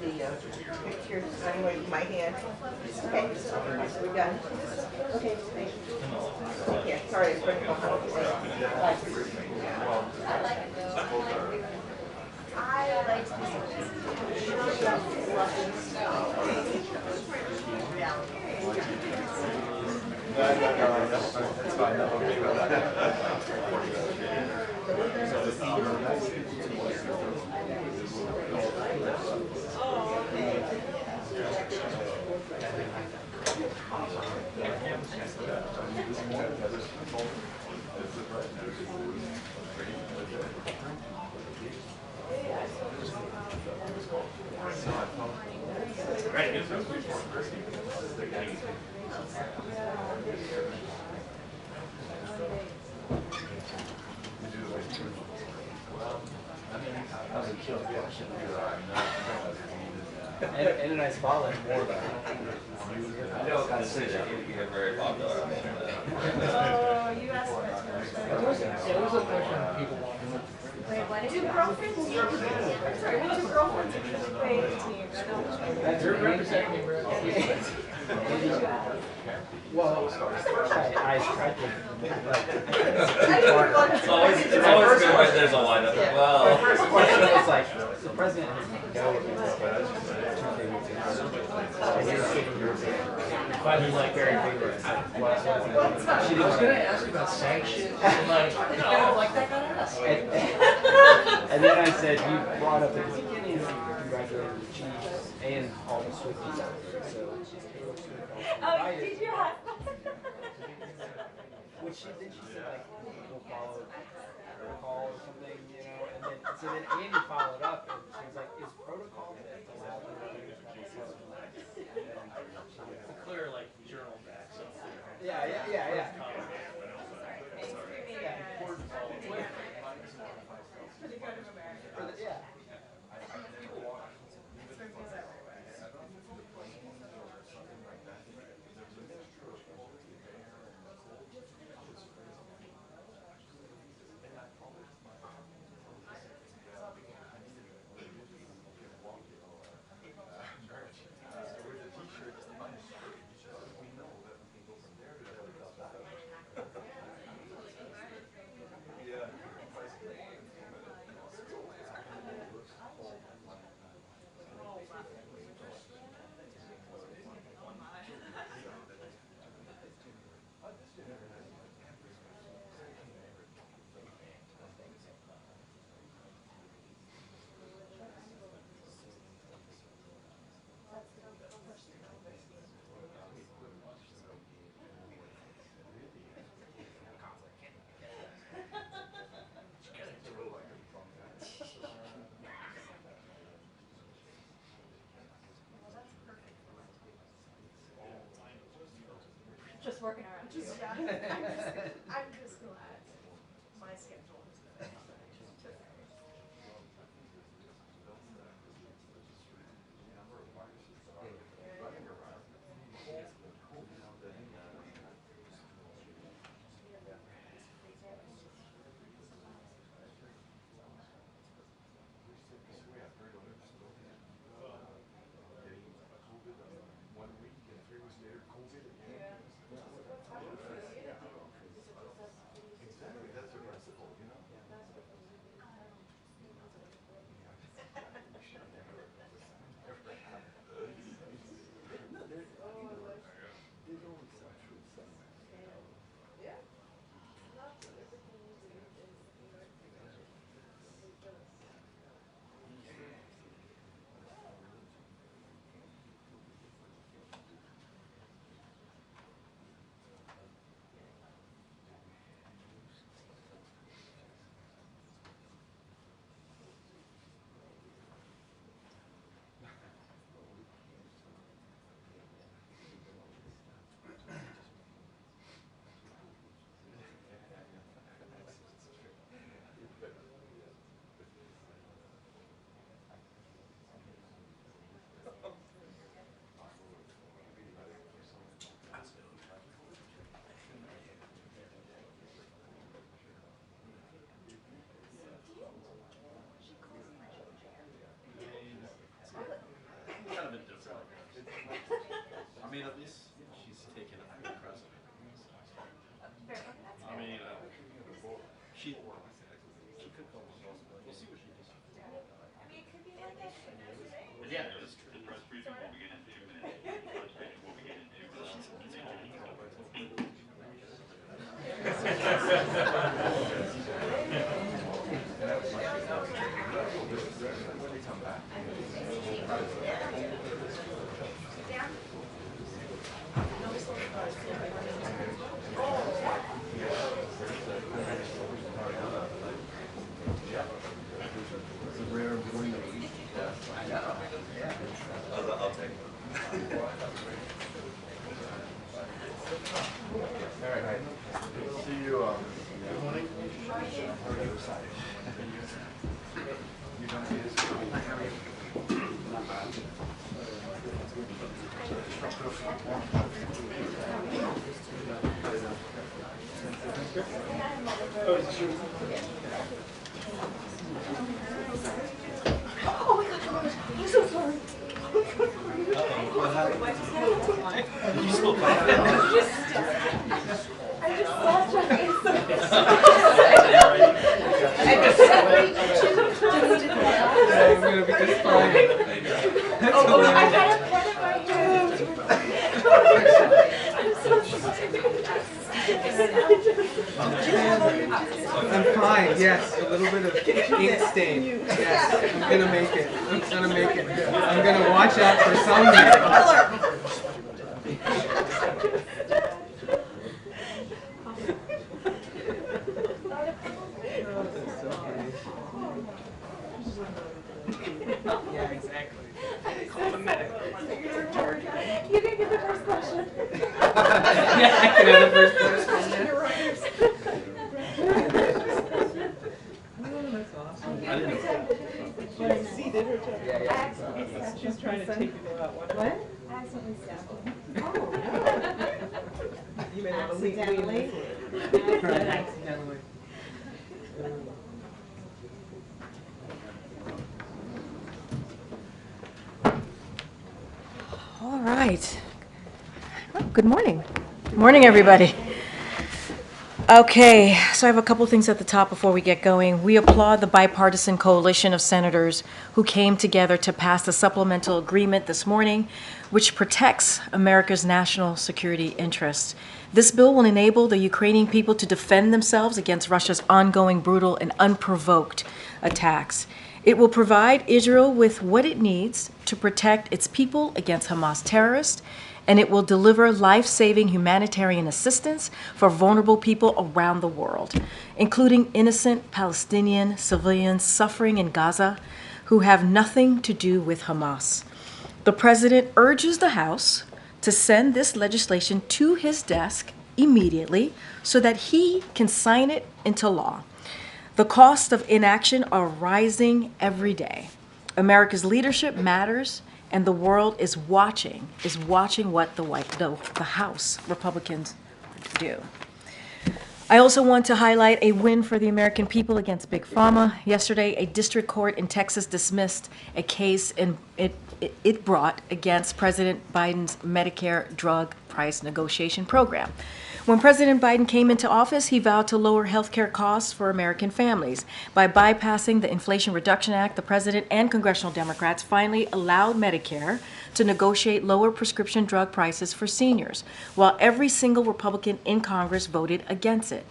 the picture somewhere in my hand. Okay, we're done. Okay, thank you. Yeah, sorry, it's running behind. I like to That's fine. I'm okay with that. And a nice following more though. I know kind of city you're very popular. Oh, you asked for it. There was a question people wanted. Wait, what? Two girlfriends? I'm sorry, two girlfriends in the FPV team. That's your representing. Well, I tried to It's always good when there's a lineup. My Well, first question was like, the president has no but he's like very vigorous. I was gonna ask about sanctions and like, no, like that got asked. And then I said, you brought up at the beginning, you congratulated the Chiefs and all the Swifties out there. So, Oh, did you have? which then she said like, we'll follow protocol or something, you know, and then so then Andy followed up and she was like, is protocol that allowed them to use that stuff? Clear like journal back, so. Yeah. Yeah. Just working around. I'm just glad my schedule has been Oh my God, I'm so sorry. You still talking? I just saw Chuck. I'm gonna be just fine. I had a pen in my hand. I'm so I'm fine, yes. A little bit of ink stain. Yes, I'm gonna make it. I'm gonna make it. I'm gonna watch out for something. Yeah, exactly. Call the medic. You didn't get the first question. Yeah, I can have the first question. That's awesome. I didn't know. See, did her job. Yeah. She's trying to take people out. What? I accidentally stabbed him. Oh. You may have a leak. Accidentally. Accidentally. All right. Well, good morning. Good morning, everybody. Okay, so I have a couple things at the top before we get going. We applaud the bipartisan coalition of senators who came together to pass the supplemental agreement this morning, which protects America's national security interests. This bill will enable the Ukrainian people to defend themselves against Russia's ongoing brutal and unprovoked attacks. It will provide Israel with what it needs to protect its people against Hamas terrorists, and it will deliver life-saving humanitarian assistance for vulnerable people around the world, including innocent Palestinian civilians suffering in Gaza who have nothing to do with Hamas. The president urges the House to send this legislation to his desk immediately so that he can sign it into law. The costs of inaction are rising every day. America's leadership matters, and the world is watching what the House Republicans do. I also want to highlight a win for the American people against Big Pharma. Yesterday, a district court in Texas dismissed a case it brought against President Biden's Medicare drug price negotiation program. When President Biden came into office, he vowed to lower health care costs for American families. By bypassing the Inflation Reduction Act, the president and congressional Democrats finally allowed Medicare to negotiate lower prescription drug prices for seniors, while every single Republican in Congress voted against it.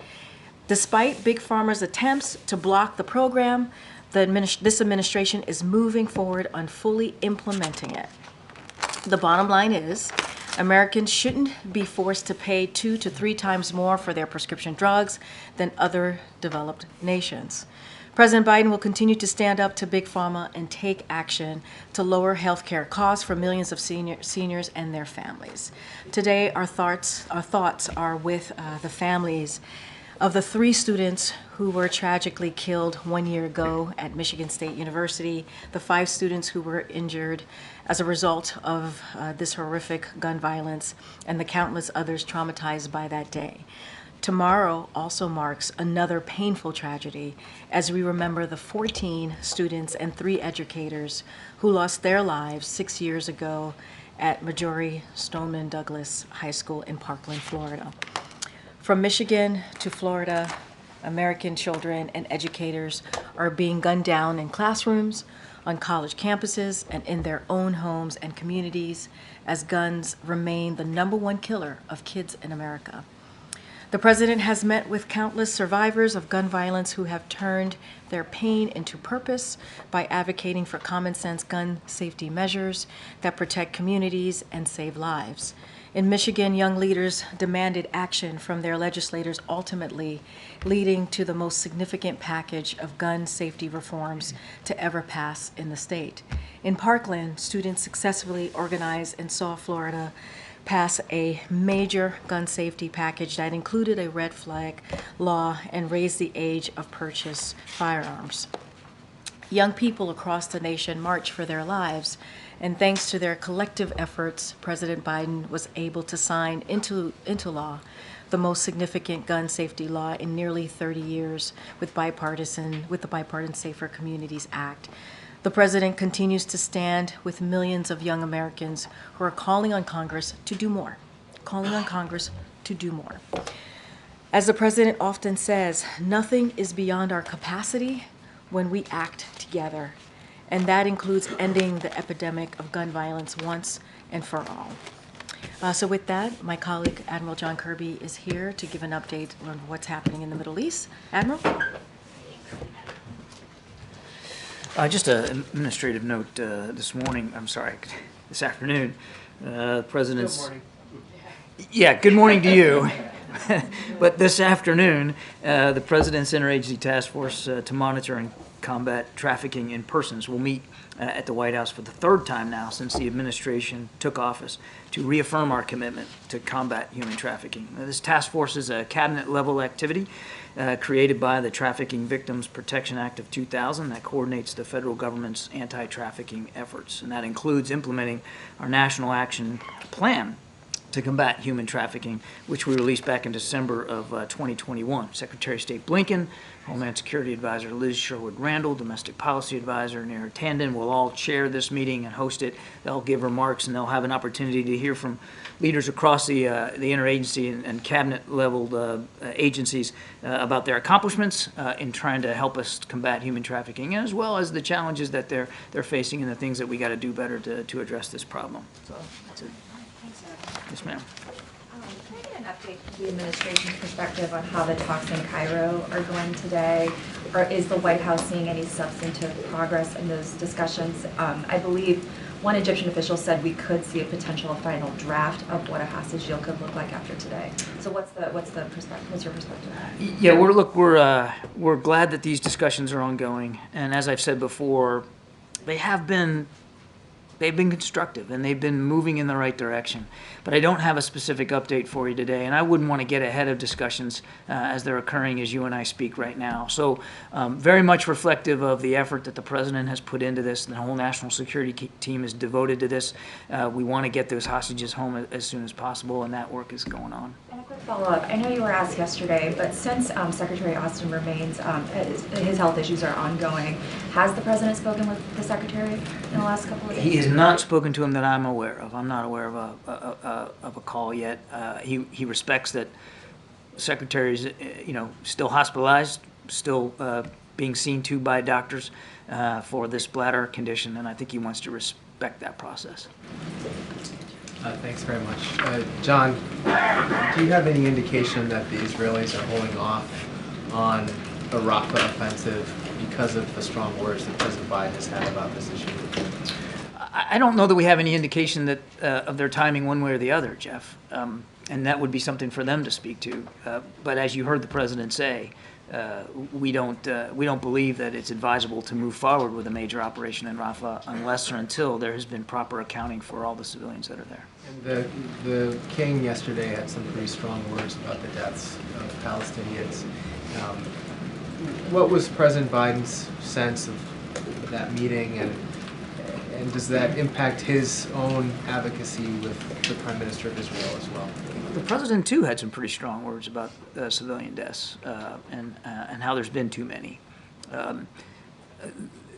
Despite Big Pharma's attempts to block the program, this administration is moving forward on fully implementing it. The bottom line is, Americans shouldn't be forced to pay 2 to 3 times more for their prescription drugs than other developed nations. President Biden will continue to stand up to Big Pharma and take action to lower health care costs for millions of seniors and their families. Today, our thoughts are with the families of the 3 students who were tragically killed 1 year ago at Michigan State University, the 5 students who were injured as a result of this horrific gun violence, and the countless others traumatized by that day. Tomorrow also marks another painful tragedy as we remember the 14 students and 3 educators who lost their lives 6 years ago at Marjorie Stoneman Douglas High School in Parkland, Florida. From Michigan to Florida, American children and educators are being gunned down in classrooms, on college campuses, and in their own homes and communities as guns remain the #1 killer of kids in America. The president has met with countless survivors of gun violence who have turned their pain into purpose by advocating for common sense gun safety measures that protect communities and save lives. In Michigan, young leaders demanded action from their legislators, ultimately leading to the most significant package of gun safety reforms to ever pass in the state. In Parkland, students successfully organized and saw Florida pass a major gun safety package that included a red flag law and raised the age of purchase firearms. Young people across the nation march for their lives, and thanks to their collective efforts, President Biden was able to sign into law the most significant gun safety law in nearly 30 years with the Bipartisan Safer Communities Act. The president continues to stand with millions of young Americans who are calling on Congress to do more, As the president often says, nothing is beyond our capacity when we act together, and that includes ending the epidemic of gun violence once and for all. So with that, my colleague, Admiral John Kirby, is here to give an update on what's happening in the Middle East. Admiral? Just an administrative note this afternoon. President's. Good morning. Yeah, good morning to you. But this afternoon, the President's Interagency Task Force to monitor and combat trafficking in persons will meet at the White House for the third time now since the administration took office to reaffirm our commitment to combat human trafficking. Now, this task force is a cabinet-level activity created by the Trafficking Victims Protection Act of 2000 that coordinates the federal government's anti-trafficking efforts, and that includes implementing our National Action Plan to combat human trafficking, which we released back in December of 2021. Secretary of State Blinken, Homeland Security Advisor Liz Sherwood-Randall, Domestic Policy Advisor Neera Tanden will all chair this meeting and host it. They'll give remarks and they'll have an opportunity to hear from leaders across the interagency and cabinet-level agencies about their accomplishments in trying to help us combat human trafficking, as well as the challenges that they're facing and the things that we got to do better to address this problem. So that's it. Yes, ma'am. Can I get an update from the administration's perspective on how the talks in Cairo are going today? Or is the White House seeing any substantive progress in those discussions? I believe one Egyptian official said we could see a potential final draft of what a hostage deal could look like after today. So what's the perspective? What's your perspective? Yeah, we're glad that these discussions are ongoing, and as I've said before, they've been constructive and they've been moving in the right direction. But I don't have a specific update for you today, and I wouldn't want to get ahead of discussions as they're occurring as you and I speak right now. So very much reflective of the effort that the president has put into this. The whole national security team is devoted to this. We want to get those hostages home as soon as possible, and that work is going on. And a quick follow-up. I know you were asked yesterday, but since Secretary Austin remains, his health issues are ongoing, has the president spoken with the secretary in the last couple of days? He has not spoken to him that I'm aware of. I'm not aware of a call yet. He respects that the secretary's, still hospitalized, still being seen to by doctors for this bladder condition, and I think he wants to respect that process. Thanks very much. John, do you have any indication that the Israelis are holding off on the Rafah offensive because of the strong words that President Biden has had about this issue? I don't know that we have any indication that of their timing one way or the other, Jeff, and that would be something for them to speak to. But as you heard the president say, we don't believe that it's advisable to move forward with a major operation in Rafah unless or until there has been proper accounting for all the civilians that are there. And the king yesterday had some pretty strong words about the deaths of Palestinians. What was President Biden's sense of that meeting, and does that impact his own advocacy with the Prime Minister of Israel as well? The president, too, had some pretty strong words about civilian deaths and how there's been too many.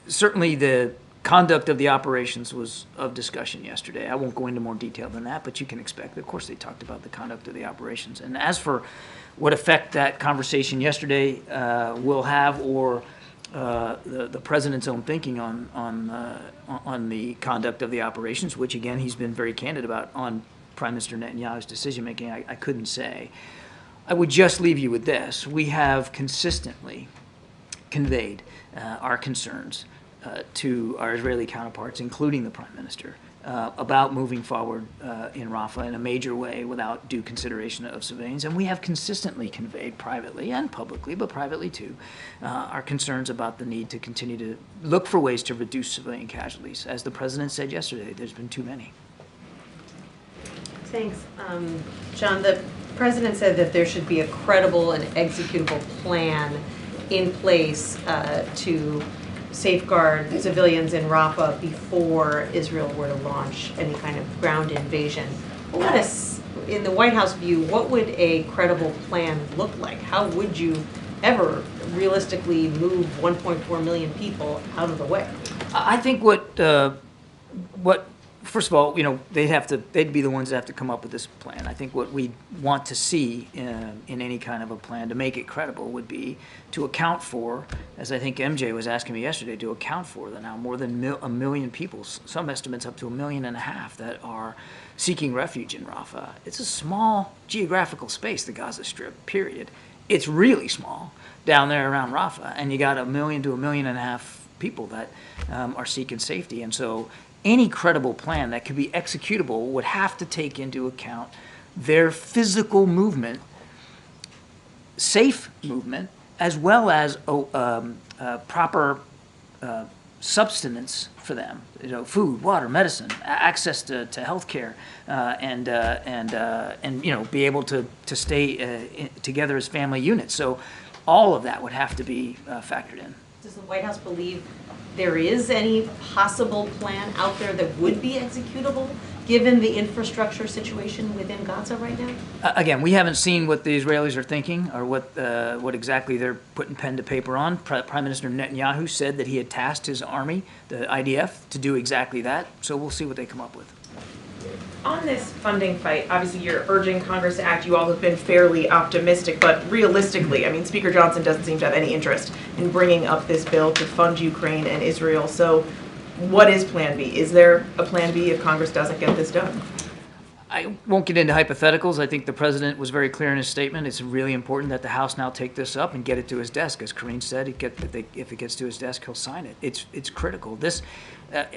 Certainly the conduct of the operations was of discussion yesterday. I won't go into more detail than that, but you can expect, of course, they talked about the conduct of the operations. And as for what effect that conversation yesterday will have, or the president's own thinking on the conduct of the operations, which again he's been very candid about on Prime Minister Netanyahu's decision making, I couldn't say. I would just leave you with this: we have consistently conveyed our concerns to our Israeli counterparts, including the Prime Minister, about moving forward in Rafah in a major way without due consideration of civilians. And we have consistently conveyed privately and publicly, but privately too, our concerns about the need to continue to look for ways to reduce civilian casualties. As the President said yesterday, there's been too many. Thanks. John, the President said that there should be a credible and executable plan in place to safeguard civilians in Rafah before Israel were to launch any kind of ground invasion. What would in the White House view, what would a credible plan look like? How would you ever realistically move 1.4 million people out of the way? I think what first of all, you know, they'd be the ones that have to come up with this plan. I think what we want to see in any kind of a plan to make it credible would be to account for, as I think MJ was asking me yesterday, to account for the now more than a million people, some estimates up to 1.5 million, that are seeking refuge in Rafah. It's a small geographical space, the Gaza Strip, period. It's really small down there around Rafah, and you got 1 million to 1.5 million people that are seeking safety. And so any credible plan that could be executable would have to take into account their physical movement, safe movement, as well as proper subsistence for them. You know, food, water, medicine, access to health care, and you know, be able to stay together as family units. So all of that would have to be factored in. Does the White House believe there is any possible plan out there that would be executable given the infrastructure situation within Gaza right now? Again, we haven't seen what the Israelis are thinking or what exactly they're putting pen to paper on. Prime Minister Netanyahu said that he had tasked his army, the IDF, to do exactly that. So we'll see what they come up with. On this funding fight, obviously you're urging Congress to act. You all have been fairly optimistic, but realistically, I mean, Speaker Johnson doesn't seem to have any interest in bringing up this bill to fund Ukraine and Israel. So what is Plan B? Is there a Plan B if Congress doesn't get this done? I won't get into hypotheticals. I think the president was very clear in his statement. It's really important that the House now take this up and get it to his desk. As Karine said, if it gets to his desk, he'll sign it. It's critical. This,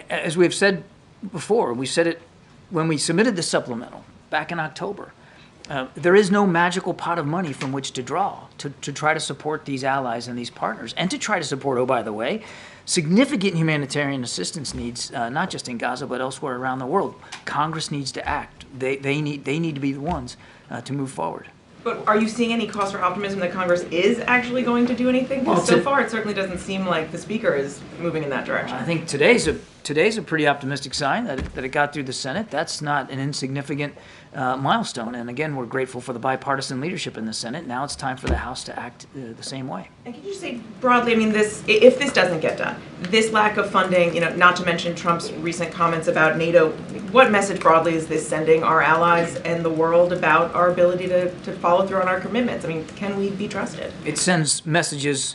as we've said before, we said it when we submitted the supplemental back in October. There is no magical pot of money from which to draw to try to support these allies and these partners, and to try to support, oh, by the way, significant humanitarian assistance needs, not just in Gaza, but elsewhere around the world. Congress needs to act. They need to be the ones to move forward. But are you seeing any cause for optimism that Congress is actually going to do anything? Because so far it certainly doesn't seem like the Speaker is moving in that direction. I think today's a pretty optimistic sign that it got through the Senate. That's not an insignificant milestone. And again, we're grateful for the bipartisan leadership in the Senate. Now it's time for the House to act the same way. And can you say broadly, I mean, if this doesn't get done, this lack of funding, you know, not to mention Trump's recent comments about NATO, what message broadly is this sending our allies and the world about our ability to follow through on our commitments? I mean, can we be trusted? It sends messages.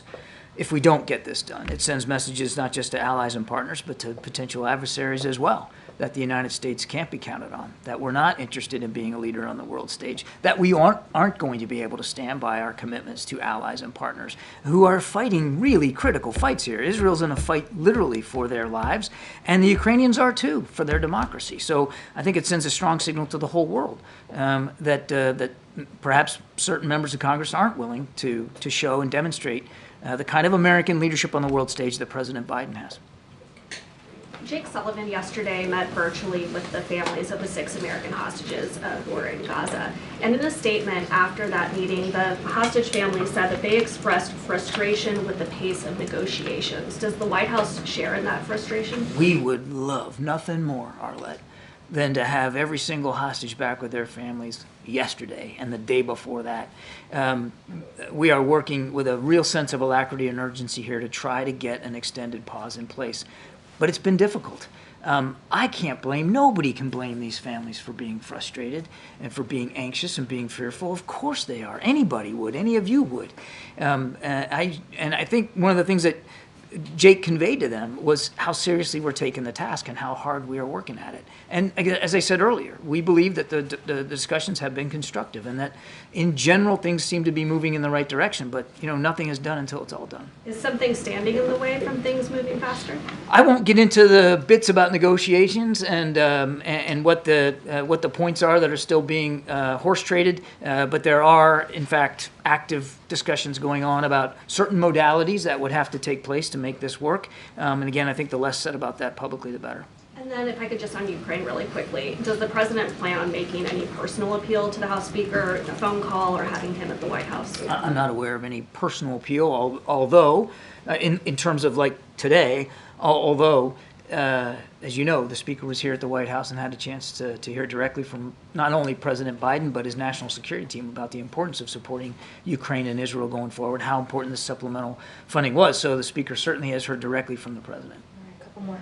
If we don't get this done, it sends messages not just to allies and partners, but to potential adversaries as well, that the United States can't be counted on, that we're not interested in being a leader on the world stage, that we aren't going to be able to stand by our commitments to allies and partners who are fighting really critical fights here. Israel's in a fight literally for their lives, and the Ukrainians are too, for their democracy. So I think it sends a strong signal to the whole world that perhaps certain members of Congress aren't willing to show and demonstrate the kind of American leadership on the world stage that President Biden has. Jake Sullivan yesterday met virtually with the families of the 6 American hostages who are in Gaza. And in a statement after that meeting, the hostage family said that they expressed frustration with the pace of negotiations. Does the White House share in that frustration? We would love nothing more, Arlette, than to have every single hostage back with their families yesterday and the day before that. We are working with a real sense of alacrity and urgency here to try to get an extended pause in place. But it's been difficult. I can't blame, nobody can blame these families for being frustrated and for being anxious and being fearful. Of course they are. Anybody would. Any of you would. And I think one of the things that Jake conveyed to them was how seriously we're taking the task and how hard we are working at it. And as I said earlier, we believe that the discussions have been constructive and that in general things seem to be moving in the right direction, but you know, nothing is done until it's all done. Is something standing in the way from things moving faster? I won't get into the bits about negotiations and what the points are that are still being horse traded, but there are in fact active discussions going on about certain modalities that would have to take place to make this work. And again, I think the less said about that publicly, the better. And then if I could just on Ukraine really quickly, does the president plan on making any personal appeal to the House Speaker, a phone call, or having him at the White House? I'm not aware of any personal appeal, although in terms of like today, although, as you know, the Speaker was here at the White House and had a chance to hear directly from not only President Biden, but his national security team about the importance of supporting Ukraine and Israel going forward, how important the supplemental funding was. So the Speaker certainly has heard directly from the President. A couple more.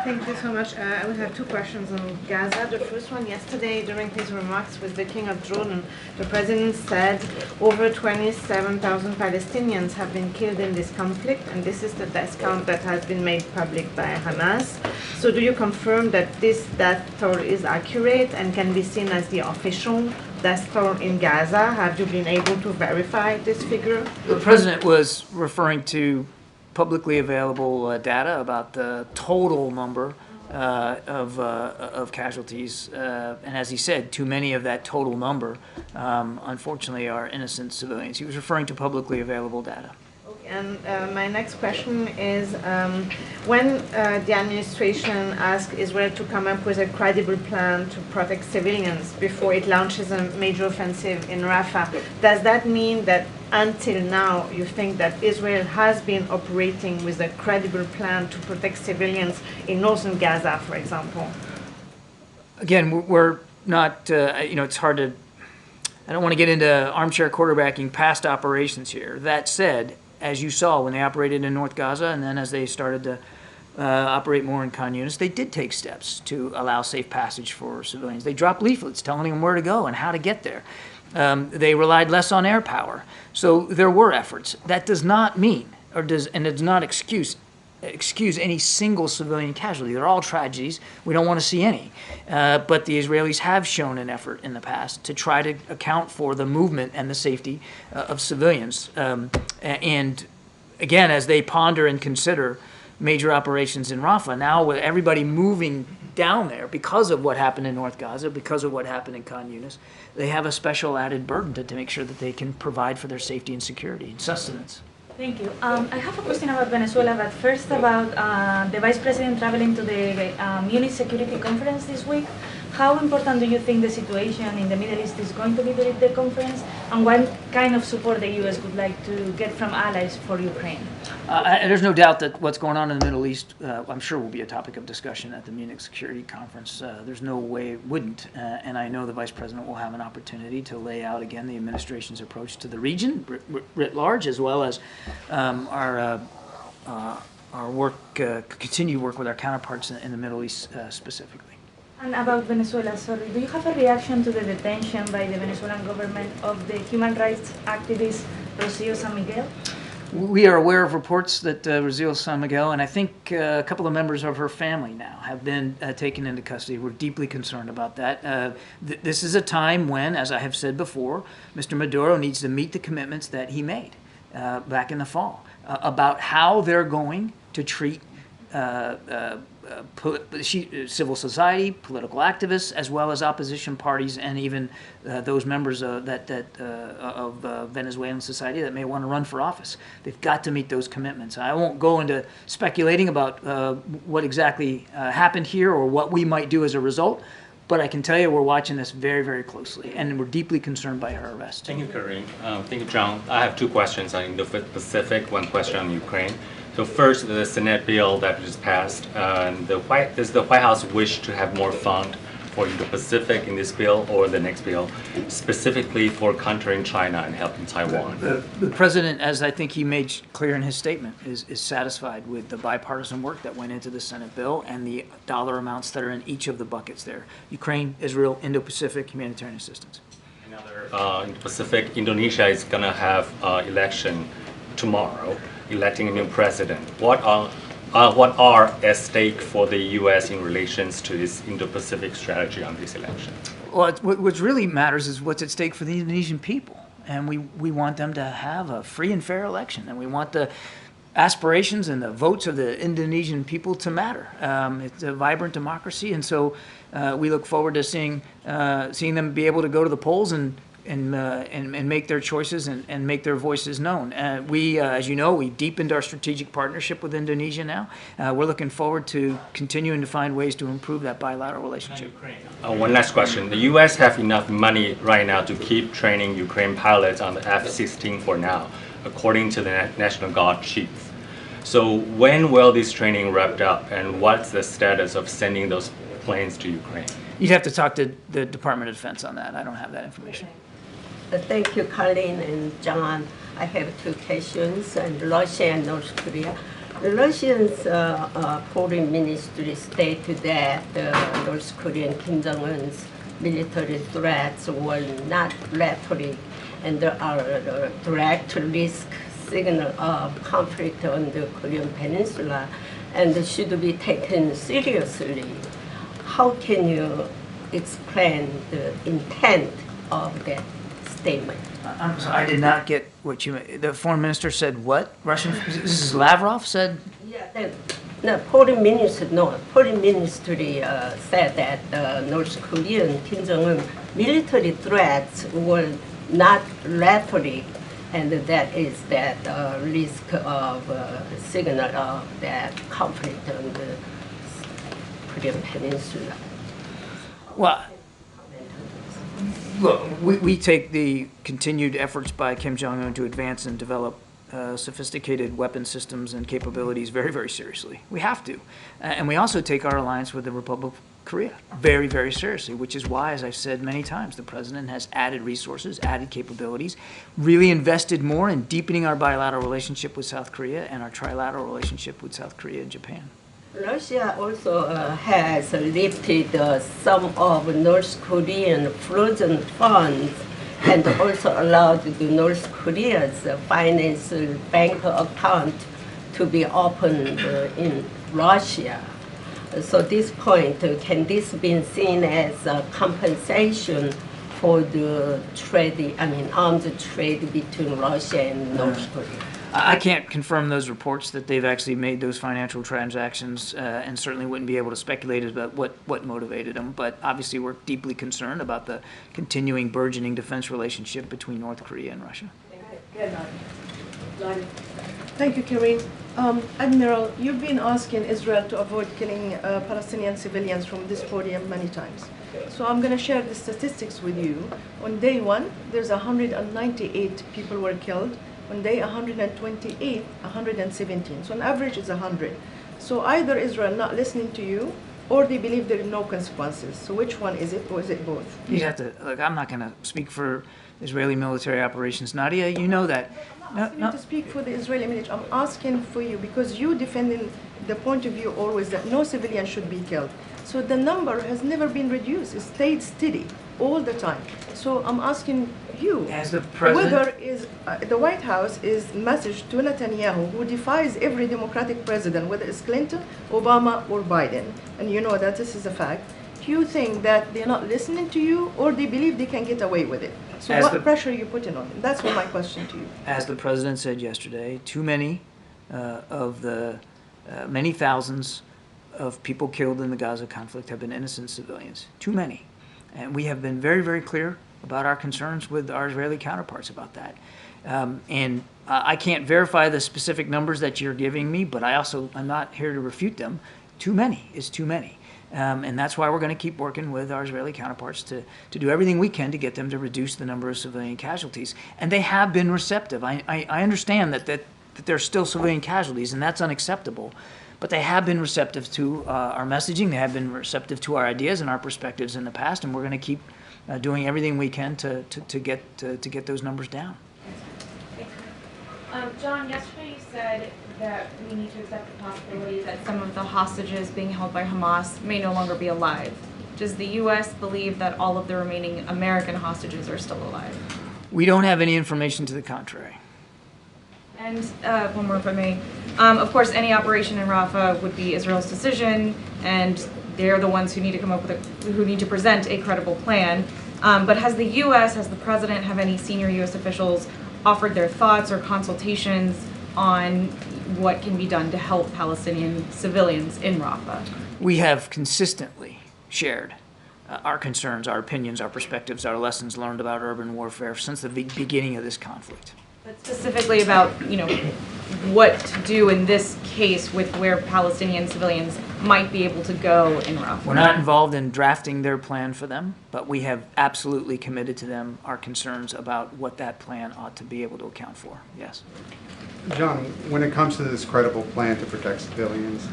Thank you so much. I would have two questions on Gaza. The first one, yesterday during his remarks with the King of Jordan, the President said over 27,000 Palestinians have been killed in this conflict, and this is the death count that has been made public by Hamas. So do you confirm that this death toll is accurate and can be seen as the official death toll in Gaza? Have you been able to verify this figure? The President was referring to publicly available data about the total number of casualties, and as he said, too many of that total number, unfortunately, are innocent civilians. He was referring to publicly available data. And my next question is, when the administration asked Israel to come up with a credible plan to protect civilians before it launches a major offensive in Rafah, does that mean that until now you think that Israel has been operating with a credible plan to protect civilians in northern Gaza, for example? Again, we're not, it's hard to, I don't want to get into armchair quarterbacking past operations here. That said, as you saw when they operated in North Gaza, and then as they started to operate more in Khan Yunis, they did take steps to allow safe passage for civilians. They dropped leaflets telling them where to go and how to get there. They relied less on air power. So there were efforts. That does not mean, and it does not excuse any single civilian casualty. They're all tragedies. We don't want to see any. But the Israelis have shown an effort in the past to try to account for the movement and the safety of civilians. And again, as they ponder and consider major operations in Rafah, now with everybody moving down there because of what happened in North Gaza, because of what happened in Khan Yunis, they have a special added burden to make sure that they can provide for their safety and security and sustenance. Thank you. I have a question about Venezuela, but first about the Vice President traveling to the Munich Security Conference this week. How important do you think the situation in the Middle East is going to be during the conference, and what kind of support the U.S. would like to get from allies for Ukraine? There's no doubt that what's going on in the Middle East, I'm sure, will be a topic of discussion at the Munich Security Conference. There's no way it wouldn't, and I know the Vice President will have an opportunity to lay out again the administration's approach to the region writ large, as well as our work, continued work with our counterparts in the Middle East specifically. And about Venezuela, sorry, do you have a reaction to the detention by the Venezuelan government of the human rights activist Rocío San Miguel? We are aware of reports that Rocío San Miguel, and I think a couple of members of her family now, have been taken into custody. We're deeply concerned about that. This is a time when, as I have said before, Mr. Maduro needs to meet the commitments that he made back in the fall about how they're going to treat civil society, political activists, as well as opposition parties, and even those members of Venezuelan society that may want to run for office. They've got to meet those commitments. I won't go into speculating about what exactly happened here or what we might do as a result, but I can tell you we're watching this very, very closely, and we're deeply concerned by her arrest. Thank you, Karine. Thank you, John. I have two questions on Indo-Pacific, one question on Ukraine. So first, the Senate bill that just passed, does the White House wish to have more fund for Indo-Pacific in this bill or the next bill, specifically for countering China and helping Taiwan? The President, as I think he made clear in his statement, is satisfied with the bipartisan work that went into the Senate bill and the dollar amounts that are in each of the buckets there. Ukraine, Israel, Indo-Pacific, humanitarian assistance. Another Indo-Pacific, Indonesia is going to have election tomorrow, electing a new president. What are at stake for the U.S. in relations to its Indo-Pacific strategy on this election? Well, what really matters is what's at stake for the Indonesian people. And we want them to have a free and fair election. And we want the aspirations and the votes of the Indonesian people to matter. It's a vibrant democracy. And so we look forward to seeing them be able to go to the polls and make their choices and make their voices known. We, as you know, we deepened our strategic partnership with Indonesia now. We're looking forward to continuing to find ways to improve that bilateral relationship. One last question. The U.S. have enough money right now to keep training Ukraine pilots on the F-16 for now, according to the National Guard chief. So when will this training wrapped up, and what's the status of sending those planes to Ukraine? You'd have to talk to the Department of Defense on that. I don't have that information. Thank you, Karine and John. I have two questions, and Russia and North Korea. The Russian's foreign ministry stated that North Korean Kim Jong-un's military threats were not rhetoric, and there are direct risk signal of conflict on the Korean Peninsula, and should be taken seriously. How can you explain the intent of that statement? I'm sorry, I did not get what you meant. The foreign minister said what? Russian? This is Lavrov said? Yeah, the foreign ministry said that North Korean Kim Jong-un military threats were not rhetoric, and that is that risk of signal of that conflict on the Korean Peninsula. Well, look, we take the continued efforts by Kim Jong-un to advance and develop sophisticated weapon systems and capabilities very, very seriously. We have to. And we also take our alliance with the Republic of Korea very, very seriously, which is why, as I've said many times, the President has added resources, added capabilities, really invested more in deepening our bilateral relationship with South Korea and our trilateral relationship with South Korea and Japan. Russia also has lifted some of North Korean frozen funds and also allowed the North Korea's finance bank account to be opened in Russia. So at this point, can this be seen as a compensation for the trade, arms trade between Russia and North Korea? I can't confirm those reports that they've actually made those financial transactions, and certainly wouldn't be able to speculate about what motivated them. But obviously, we're deeply concerned about the continuing burgeoning defense relationship between North Korea and Russia. Thank you, Karine. Admiral, you've been asking Israel to avoid killing Palestinian civilians from this podium many times. So I'm going to share the statistics with you. On day one, there's 198 people were killed. On day 128, 117. So on average, it's 100. So either Israel not listening to you, or they believe there are no consequences. So which one is it, or is it both? You have to, look, I'm not going to speak for Israeli military operations. Nadia, you know that. I'm not asking you to speak for the Israeli military. I'm asking for you, because you defending the point of view always that no civilian should be killed. So the number has never been reduced. It stayed steady all the time. So I'm asking you, as the president, whether is the White House is message to Netanyahu, who defies every democratic president, whether it's Clinton, Obama, or Biden, and you know that this is a fact. Do you think that they're not listening to you, or they believe they can get away with it? So what pressure are you putting on them? That's my question to you. As the president said yesterday, too many of the many thousands of people killed in the Gaza conflict have been innocent civilians. Too many. And we have been very, very clear about our concerns with our Israeli counterparts about that. And I can't verify the specific numbers that you're giving me, but I'm not here to refute them. Too many is too many. And that's why we're going to keep working with our Israeli counterparts to do everything we can to get them to reduce the number of civilian casualties. And they have been receptive. I understand that there's still civilian casualties, and that's unacceptable. But they have been receptive to our messaging. They have been receptive to our ideas and our perspectives in the past, and we're going to keep doing everything we can to get those numbers down. John, yesterday you said that we need to accept the possibility that some of the hostages being held by Hamas may no longer be alive. Does the U.S. believe that all of the remaining American hostages are still alive? We don't have any information to the contrary. And one more if I may. Of course, any operation in Rafah would be Israel's decision, and they're the ones who need to come up with who need to present a credible plan. But has the U.S., has the president, have any senior U.S. officials offered their thoughts or consultations on what can be done to help Palestinian civilians in Rafah? We have consistently shared our concerns, our opinions, our perspectives, our lessons learned about urban warfare since the beginning of this conflict. But specifically about, what to do in this case with where Palestinian civilians might be able to go in Rafah. We're not involved in drafting their plan for them, but we have absolutely committed to them our concerns about what that plan ought to be able to account for. Yes. John, when it comes to this credible plan to protect civilians,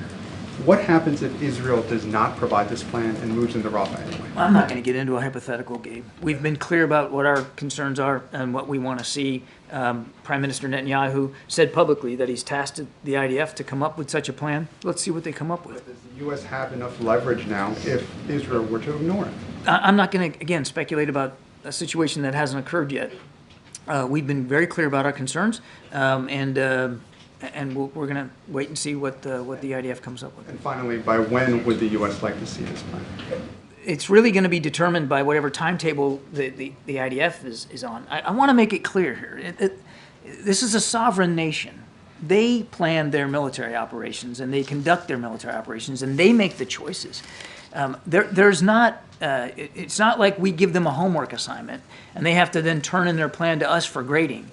what happens if Israel does not provide this plan and moves into Rafah anyway? I'm not going to get into a hypothetical, Gabe. We've been clear about what our concerns are and what we want to see. Prime Minister Netanyahu said publicly that he's tasked the IDF to come up with such a plan. Let's see what they come up with. But does the U.S. have enough leverage now if Israel were to ignore it? I'm not going to, again, speculate about a situation that hasn't occurred yet. We've been very clear about our concerns, and we're going to wait and see what the IDF comes up with. And finally, by when would the U.S. like to see this plan? It's really going to be determined by whatever timetable the IDF is on. I want to make it clear here. This is a sovereign nation. They plan their military operations, and they conduct their military operations, and they make the choices. It's not like we give them a homework assignment, and they have to then turn in their plan to us for grading.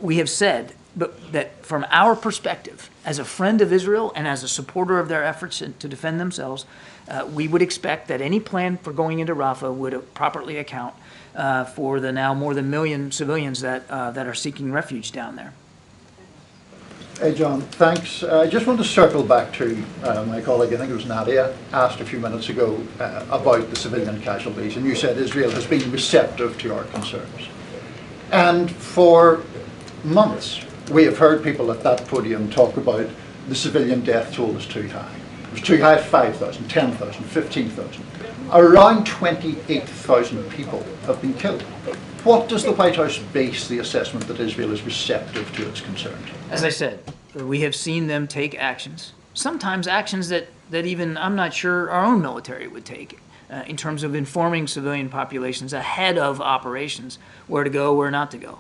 We have said that from our perspective, as a friend of Israel and as a supporter of their efforts to defend themselves, we would expect that any plan for going into Rafah would properly account for the now more than 1 million civilians that are seeking refuge down there. Hey, John, thanks. I just want to circle back to my colleague, I think it was Nadia, asked a few minutes ago about the civilian casualties, and you said Israel has been receptive to our concerns. And for months, we have heard people at that podium talk about the civilian death toll is too high. It was too high at 5,000, 10,000, 15,000. Around 28,000 people have been killed. What does the White House base the assessment that Israel is receptive to its concerns? As I said, we have seen them take actions, sometimes actions that even I'm not sure our own military would take, in terms of informing civilian populations ahead of operations, where to go, where not to go.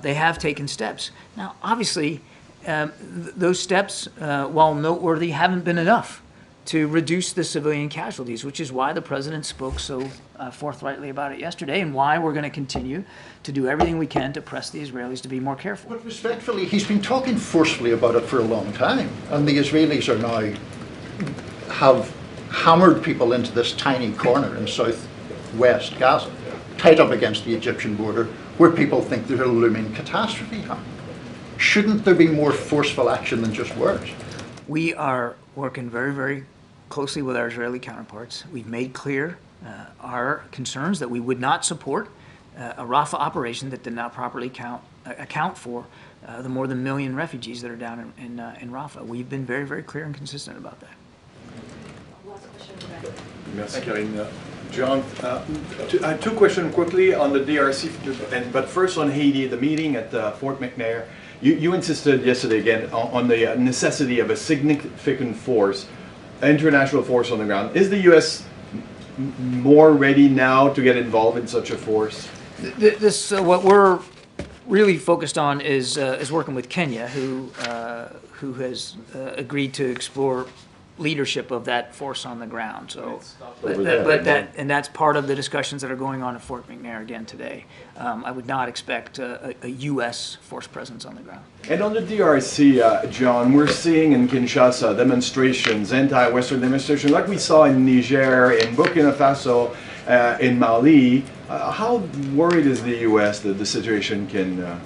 They have taken steps. Now, obviously, those steps, while noteworthy, haven't been enough to reduce the civilian casualties, which is why the president spoke so forthrightly about it yesterday, and why we're going to continue to do everything we can to press the Israelis to be more careful. But respectfully, he's been talking forcefully about it for a long time, and the Israelis are now have hammered people into this tiny corner in southwest Gaza, tight up against the Egyptian border, where people think there's a looming catastrophe happening. Shouldn't there be more forceful action than just words? We are working very, very closely with our Israeli counterparts. We've made clear our concerns that we would not support a Rafah operation that did not properly account for the more than 1 million refugees that are down in Rafah. We've been very, very clear and consistent about that. Merci, Karine. John, two questions quickly on the DRC, but first on Haiti, the meeting at Fort McNair. You insisted yesterday again on the necessity of a significant force, international force on the ground. Is the U.S. more ready now to get involved in such a force? What we're really focused on is working with Kenya, who has agreed to explore leadership of that force on the ground. So, that's part of the discussions that are going on at Fort McNair again today. I would not expect a U.S. force presence on the ground. And on the DRC, John, we're seeing in Kinshasa demonstrations, anti-Western demonstrations, like we saw in Niger, in Burkina Faso, in Mali. How worried is the U.S. that the situation can?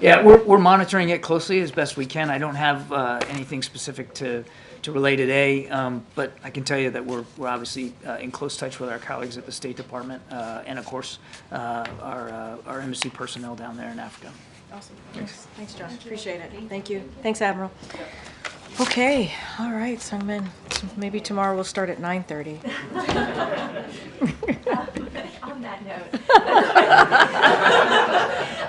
Yeah, we're monitoring it closely as best we can. I don't have anything specific to relay today, but I can tell you that we're obviously in close touch with our colleagues at the State Department and, of course, our embassy personnel down there in Africa. Awesome. Thanks, John. Appreciate it. Thank you. Thanks, Admiral. Okay. All right, so maybe tomorrow we'll start at 9:30. On that note,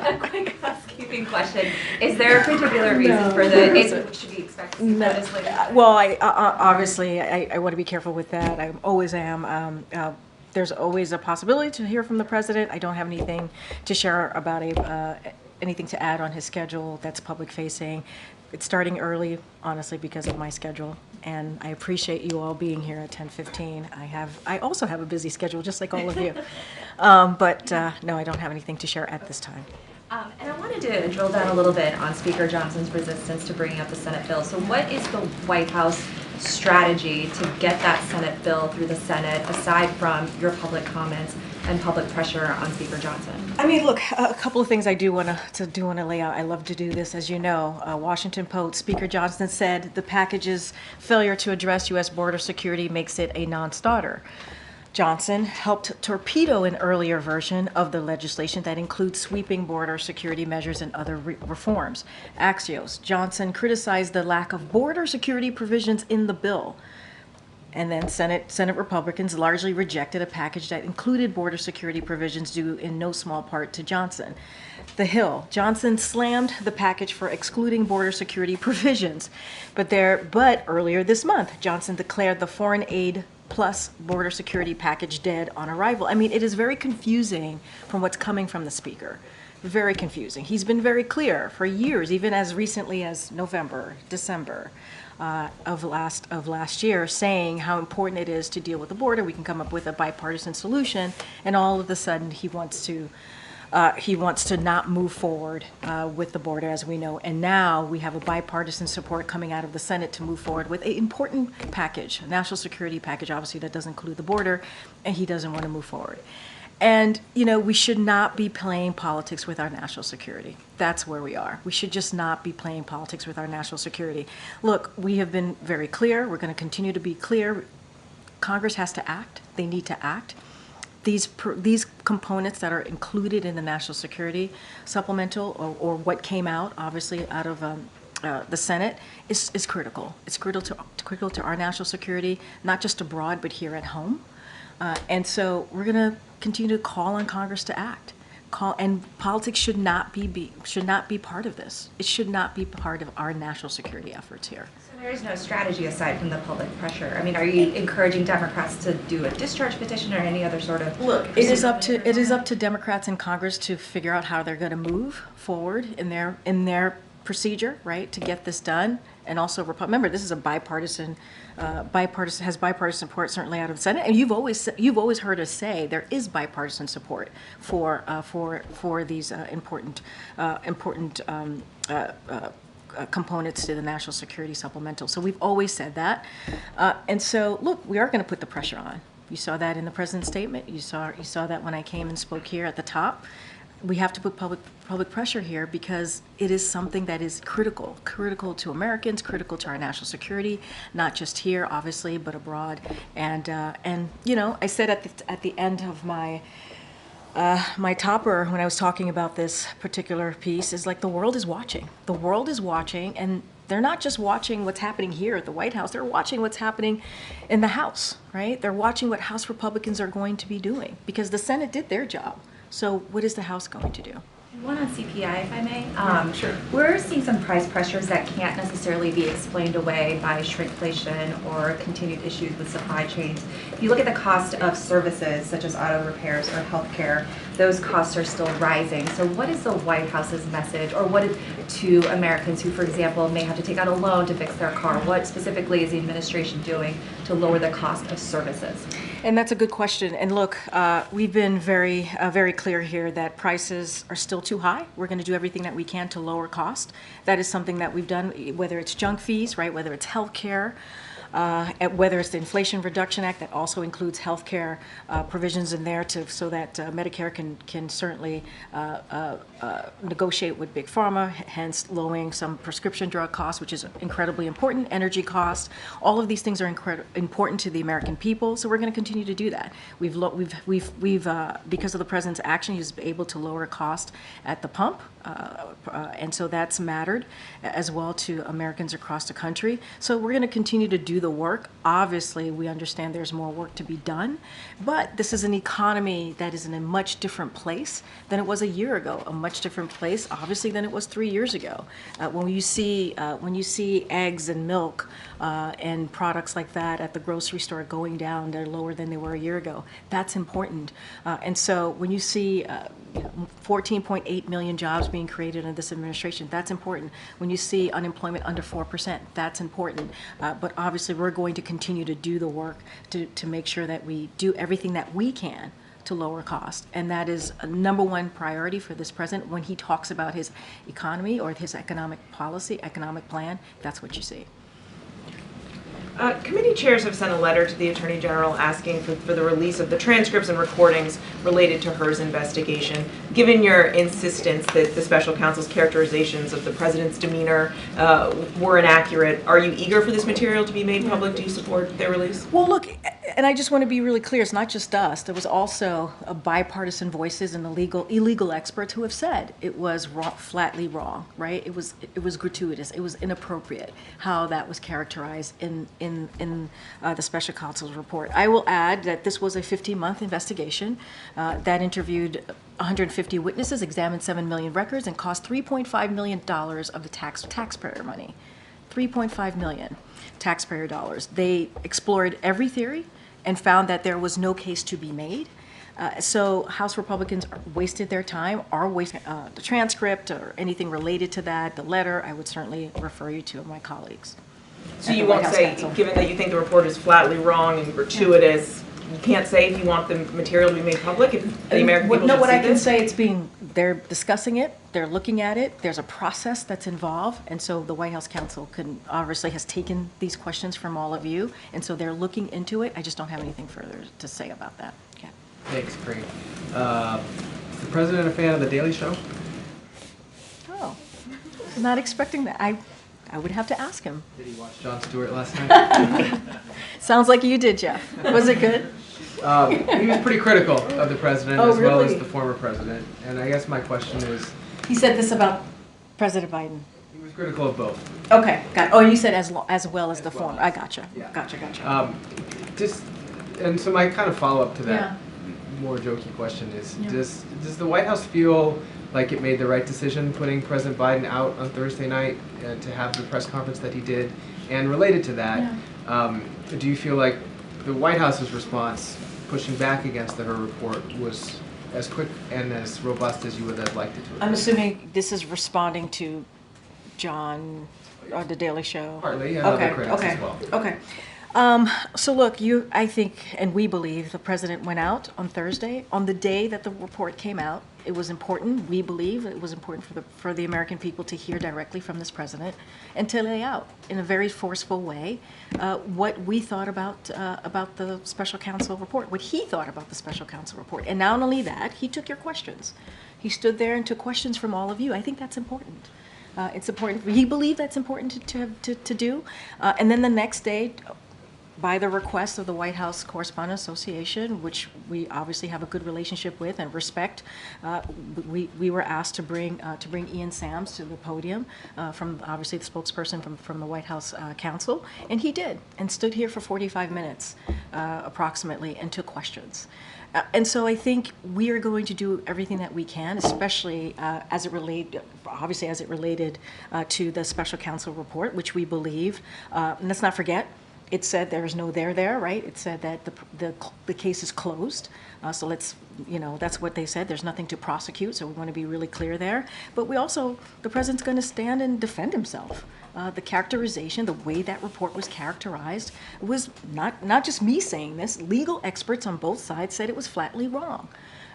a quick housekeeping question. Is there a particular reason for should we expect to see this later? Well, obviously, I want to be careful with that. I always am. There's always a possibility to hear from the president. I don't have anything to share about anything to add on his schedule that's public-facing. It's starting early, honestly, because of my schedule, and I appreciate you all being here at 10:15. I also have a busy schedule, just like all of you. But no, I don't have anything to share at this time. And I wanted to drill down a little bit on Speaker Johnson's resistance to bringing up the Senate bill. So what is the White House strategy to get that Senate bill through the Senate, aside from your public comments and public pressure on Speaker Johnson? I mean, look, a couple of things I do want to lay out. I love to do this, as you know. Washington Post, Speaker Johnson said the package's failure to address U.S. border security makes it a non-starter. Johnson helped torpedo an earlier version of the legislation that includes sweeping border security measures and other reforms. Axios, Johnson criticized the lack of border security provisions in the bill. And then Senate Republicans largely rejected a package that included border security provisions due in no small part to Johnson. The Hill, Johnson slammed the package for excluding border security provisions. But earlier this month, Johnson declared the foreign aid plus border security package dead on arrival. I mean, it is very confusing from what's coming from the Speaker. Very confusing. He's been very clear for years, even as recently as November, December of last year, saying how important it is to deal with the border. We can come up with a bipartisan solution, and all of a sudden he wants to not move forward with the border, as we know. And now we have a bipartisan support coming out of the Senate to move forward with an important package, a national security package, obviously, that does include the border, and he doesn't want to move forward. And, you know, we should not be playing politics with our national security. That's where we are. We should just not be playing politics with our national security. Look, we have been very clear. We're going to continue to be clear. Congress has to act. They need to act. These components that are included in the national security supplemental, or what came out, obviously, out of the Senate, is critical. It's critical to our national security, not just abroad, but here at home. And so we're going to continue to call on Congress to act. And politics should not be part of this. It should not be part of our national security efforts here. So there is no strategy aside from the public pressure. I mean, are you encouraging Democrats to do a discharge petition or any other sort of? Look, it is up to Democrats in Congress to figure out how they're going to move forward in their procedure, right, to get this done. And also, remember, this is a bipartisan support, certainly out of the Senate. And you've always heard us say there is bipartisan support for these important components to the national security supplemental. So we've always said that. And so, look, we are going to put the pressure on. You saw that in the president's statement. You saw that when I came and spoke here at the top. We have to put public pressure here because it is something that is critical to Americans, critical to our national security, not just here, obviously, but abroad. And you know, I said at the end of my topper when I was talking about this particular piece is like the world is watching. The world is watching, and they're not just watching what's happening here at the White House. They're watching what's happening in the House, right? They're watching what House Republicans are going to be doing because the Senate did their job. So what is the House going to do? One on CPI, if I may. Sure. We're seeing some price pressures that can't necessarily be explained away by shrinkflation or continued issues with supply chains. If you look at the cost of services such as auto repairs or healthcare, those costs are still rising. So what is the White House's message, or what is to Americans who, for example, may have to take out a loan to fix their car? What specifically is the administration doing to lower the cost of services? And that's a good question. And look, we've been very clear here that prices are still too high. We're going to do everything that we can to lower cost. That is something that we've done, whether it's junk fees, right? Whether it's health care, whether it's the Inflation Reduction Act that also includes health care provisions in there so that Medicare can certainly negotiate with Big Pharma, hence lowering some prescription drug costs, which is incredibly important, energy costs. All of these things are important to the American people, so we're going to continue to do that. We've because of the president's action, he's able to lower cost at the pump, and so that's mattered as well to Americans across the country. So we're going to continue to do the work. Obviously, we understand there's more work to be done, but this is an economy that is in a much different place than it was a year ago, a much different place, obviously, than it was 3 years ago. When you see eggs and milk and products like that at the grocery store going down, they're lower than they were a year ago. That's important. And so when you see 14.8 million jobs being created in this administration, that's important. When you see unemployment under 4%, that's important. But obviously, we're going to continue to do the work to make sure that we do everything that we can to lower cost. And that is a number one priority for this president. When he talks about his economy or his economic policy, economic plan, that's what you see. Committee chairs have sent a letter to the Attorney General asking for the release of the transcripts and recordings related to HER's investigation. Given your insistence that the special counsel's characterizations of the president's demeanor were inaccurate, are you eager for this material to be made public? Do you support their release? Well, look, and I just want to be really clear, it's not just us. There was also a bipartisan voices and illegal experts who have said it was flatly wrong, right? It was gratuitous. It was inappropriate how that was characterized in the special counsel's report. I will add that this was a 15-month investigation that interviewed 150 witnesses, examined 7 million records, and cost $3.5 million of the taxpayer money. 3.5 million taxpayer dollars. They explored every theory and found that there was no case to be made. So House Republicans wasted their time, are wasting the transcript or anything related to that, the letter. I would certainly refer you to my colleagues. So you won't say, given that you think the report is flatly wrong and gratuitous, you can't say if you want the material to be made public, if the American people No, should what see I can this? say, they're discussing it, they're looking at it, there's a process that's involved, and so the White House counsel obviously has taken these questions from all of you, and so they're looking into it. I just don't have anything further to say about that. Yeah. Thanks, Karine. Is the president a fan of The Daily Show? Oh, I'm not expecting that. I would have to ask him. Did he watch Jon Stewart last night? Sounds like you did, Jeff. Was it good? He was pretty critical of the president Oh, as well as really? the former president. And I guess my question is, He said this about President Biden. he was critical of both. Okay, got. Oh, you said as well as the former. I gotcha. Yeah. Gotcha. And so my kind of follow-up to that Yeah. more jokey question is, Yeah. does the White House feel like it made the right decision putting President Biden out on Thursday night to have the press conference that he did? And related to that, do you feel like the White House's response pushing back against the HER report was as quick and as robust as you would have liked it to have been? I'm assuming this is responding to John or The Daily Show. Partly, and other critics okay, as well. okay. So look, I think, and we believe the president went out on Thursday on the day that the report came out. It was important. We believe it was important for the American people to hear directly from this president and to lay out in a very forceful way what we thought about the special counsel report, what he thought about the special counsel report. And not only that, he took your questions. He stood there and took questions from all of you. I think that's important. It's important. He believed that's important to do. And then the next day, by the request of the White House Correspondents Association, which we obviously have a good relationship with and respect, we were asked to bring Ian Sams to the podium from obviously the spokesperson from the White House counsel, and he did, and stood here for 45 minutes approximately and took questions. And so I think we are going to do everything that we can, especially as it related to the special counsel report, which we believe, and let's not forget, it said there is no there, right? It said that the case is closed. So let's, that's what they said. There's nothing to prosecute, so we want to be really clear there. But the president's going to stand and defend himself. The characterization, the way that report was characterized, was not just me saying this. Legal experts on both sides said it was flatly wrong,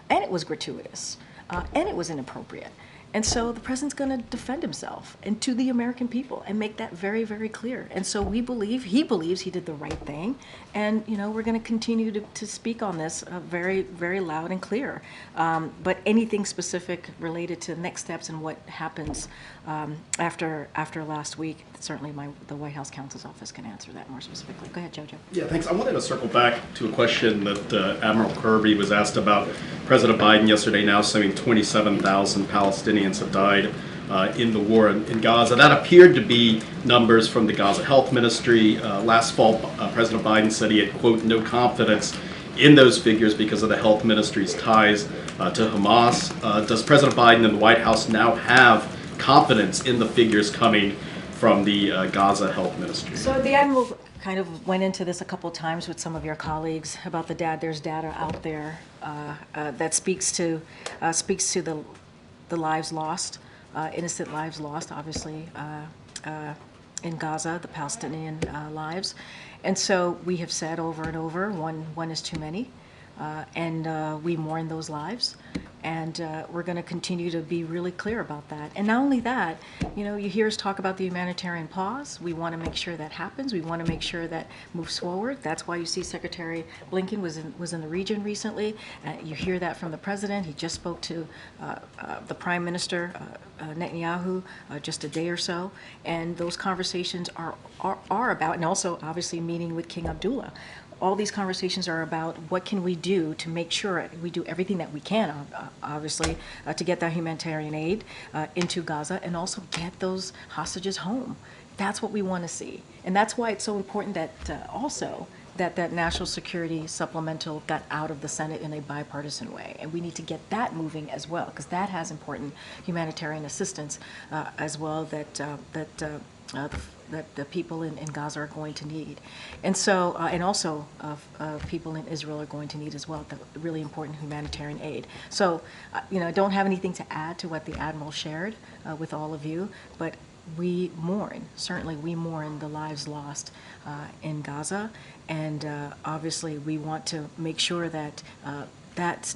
and it was gratuitous, and it was inappropriate. And so the president's going to defend himself and to the American people and make that very, very clear. And so he believes he did the right thing. And, we're going to continue to speak on this very, very loud and clear. But anything specific related to next steps and what happens after last week, certainly the White House counsel's office can answer that more specifically. Go ahead, Jojo. Yeah, thanks. I wanted to circle back to a question that Admiral Kirby was asked about President Biden yesterday, now saying 27,000 Palestinians have died in the war in Gaza. That appeared to be numbers from the Gaza Health Ministry. Last fall, President Biden said he had, quote, no confidence in those figures because of the health ministry's ties to Hamas. Does President Biden and the White House now have confidence in the figures coming from the Gaza Health Ministry? So the Admiral kind of went into this a couple times with some of your colleagues about there's data out there that speaks to the lives lost, innocent lives lost, obviously, in Gaza, the Palestinian lives. And so we have said over and over, one is too many. and we mourn those lives. And we're going to continue to be really clear about that. And not only that, you know, you hear us talk about the humanitarian pause. We want to make sure that happens. We want to make sure that moves forward. That's why you see Secretary Blinken was in the region recently. You hear that from the president. He just spoke to the Prime Minister Netanyahu just a day or so. And those conversations are about, and also obviously meeting with King Abdullah. All these conversations are about what can we do to make sure we do everything that we can, obviously, to get that humanitarian aid into Gaza and also get those hostages home. That's what we want to see. And that's why it's so important that also that national security supplemental got out of the Senate in a bipartisan way. And we need to get that moving as well, because that has important humanitarian assistance as well that the people in Gaza are going to need. And so, and also people in Israel are going to need as well, the really important humanitarian aid. So, you know, I don't have anything to add to what the Admiral shared with all of you, but we mourn, certainly we mourn the lives lost in Gaza. And obviously we want to make sure that that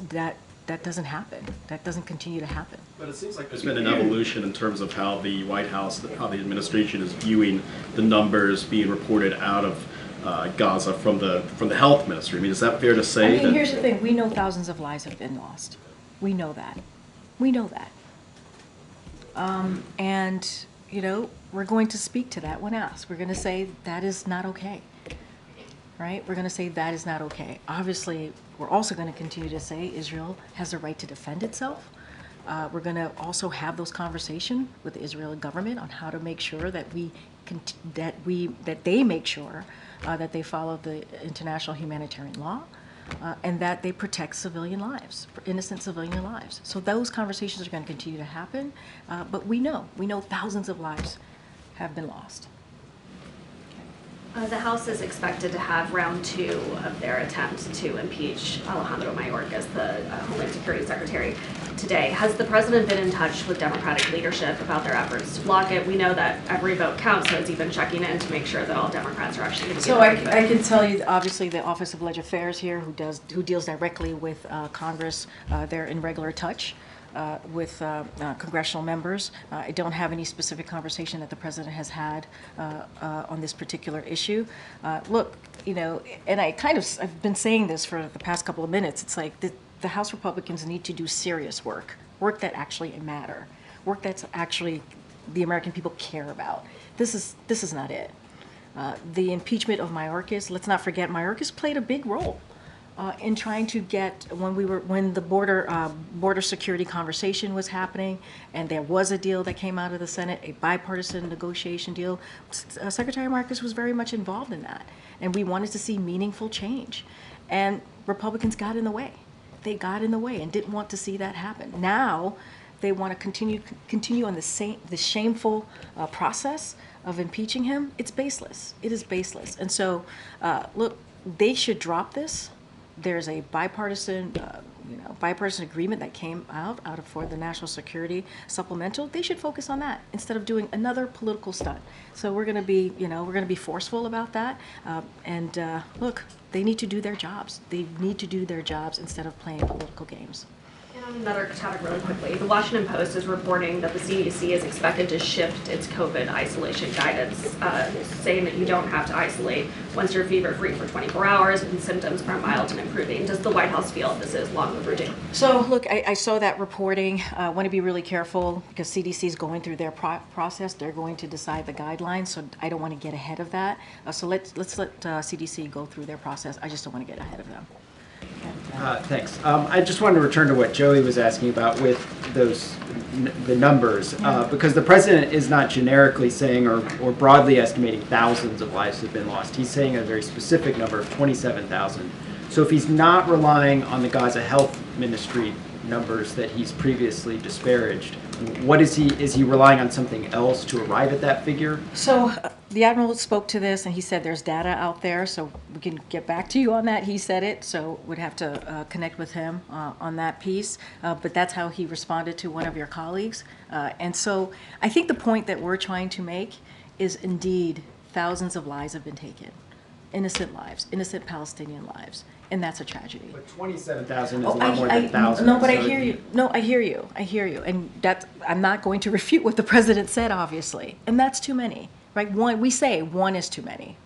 doesn't happen, that doesn't continue to happen. But it seems like there's been an evolution in terms of how the White House, how the administration is viewing the numbers being reported out of Gaza from the health ministry. I mean, is that fair to say? I mean, here's the thing, we know thousands of lives have been lost. We know that. We know that. And, you know, we're going to speak to that when asked. We're going to say that is not okay. Right? We're going to say that is not okay. Obviously, we're also going to continue to say Israel has a right to defend itself. We're going to also have those conversations with the Israeli government on how to make sure that they make sure that they follow the international humanitarian law and that they protect civilian lives, innocent civilian lives. So those conversations are going to continue to happen. But we know thousands of lives have been lost. The House is expected to have round 2 of their attempt to impeach Alejandro Mayorkas, the Homeland Security Secretary, today. Has the president been in touch with Democratic leadership about their efforts to block it? We know that every vote counts, so it's even checking in to make sure that all Democrats are actually going to So I can tell you, obviously, the Office of Legislative Affairs here, who deals directly with Congress, they're in regular touch with congressional members. I don't have any specific conversation that the president has had on this particular issue. Look, you know, and I've been saying this for the past couple of minutes. It's like the House Republicans need to do serious work that actually matter, work that's actually the American people care about. This is not it. The impeachment of Mayorkas, let's not forget, Mayorkas played a big role in trying to get, when the border security conversation was happening, and there was a deal that came out of the Senate, a bipartisan negotiation deal. Secretary Mayorkas was very much involved in that, and we wanted to see meaningful change, and Republicans got in the way. They got in the way and didn't want to see that happen. Now they want to continue on the shameful process of impeaching him. It's baseless. It is baseless. And so, look, they should drop this. There's a bipartisan, bipartisan agreement that came out for the national security supplemental. They should focus on that instead of doing another political stunt. So we're going to be, we're going to be forceful about that. Look, they need to do their jobs. They need to do their jobs instead of playing political games. And on another topic really quickly, the Washington Post is reporting that the CDC is expected to shift its COVID isolation guidance, saying that you don't have to isolate once you're fever-free for 24 hours and symptoms are mild and improving. Does the White House feel this is long overdue? So look, I saw that reporting. I want to be really careful because CDC is going through their process. They're going to decide the guidelines, so I don't want to get ahead of that. So let's let CDC go through their process. I just don't want to get ahead of them. Thanks. I just wanted to return to what Joey was asking about with the numbers, because the president is not generically saying or broadly estimating thousands of lives have been lost. He's saying a very specific number of 27,000. So if he's not relying on the Gaza Health Ministry numbers that he's previously disparaged, what is he relying on something else to arrive at that figure? So the Admiral spoke to this and he said there's data out there, so we can get back to you on that. He said it, so we'd have to connect with him on that piece. But that's how he responded to one of your colleagues. And so I think the point that we're trying to make is indeed thousands of lives have been taken. Innocent lives, innocent Palestinian lives. and that's a tragedy. But 27,000 is Oh, a lot more than 1,000. no, but I so hear you. No, I hear you. I hear you. And that's, I'm not going to refute what the president said, obviously. And that's too many, right? We say one is too many.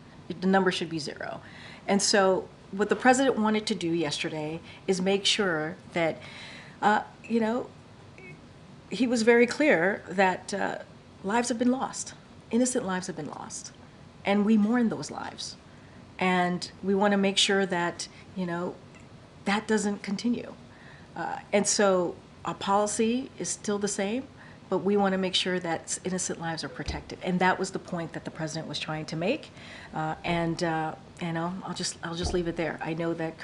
The number should be 0. And so what the president wanted to do yesterday is make sure that, he was very clear that lives have been lost. Innocent lives have been lost. And we mourn those lives. And we want to make sure that, that doesn't continue. And so our policy is still the same, but we want to make sure that innocent lives are protected. And that was the point that the president was trying to make. I'll just leave it there. I know that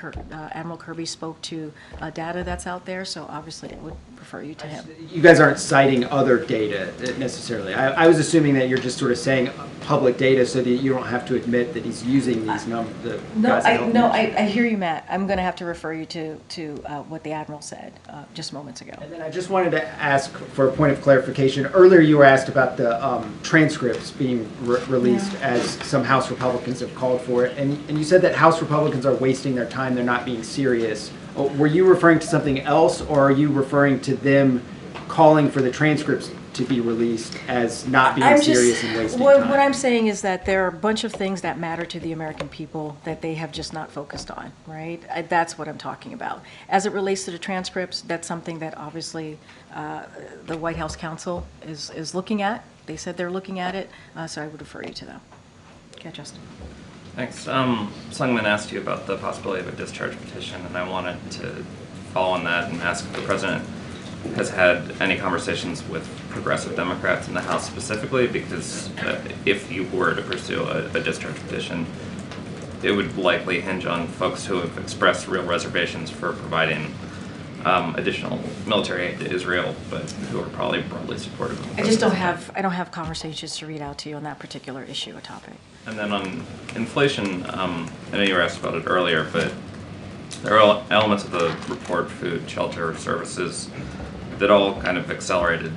Admiral Kirby spoke to data that's out there, so obviously I would refer you to him. You guys aren't citing other data necessarily. I was assuming that you're just sort of saying public data so that you don't have to admit that he's using these numbers. I hear you, Matt. I'm going to have to refer you to what the Admiral said just moments ago. And then I just wanted to ask for a point of clarification. Earlier you were asked about the transcripts being released as some House Republicans have called for it. And you said that House Republicans are wasting their time, they're not being serious. Were you referring to something else, or are you referring to them calling for the transcripts to be released as not being serious and wasting time? What I'm saying is that there are a bunch of things that matter to the American people that they have just not focused on, right? That's what I'm talking about. As it relates to the transcripts, that's something that obviously the White House counsel is looking at. They said they're looking at it, so I would refer you to them. Okay, Justin. Thanks. Sungman asked you about the possibility of a discharge petition, and I wanted to follow on that and ask if the president has had any conversations with progressive Democrats in the House specifically, because if you were to pursue a discharge petition, it would likely hinge on folks who have expressed real reservations for providing additional military aid to Israel, but who are probably broadly supportive of the I don't have conversations to read out to you on that particular issue or topic. And then on inflation, I know you were asked about it earlier, but there are elements of the report, food, shelter, services, that all kind of accelerated,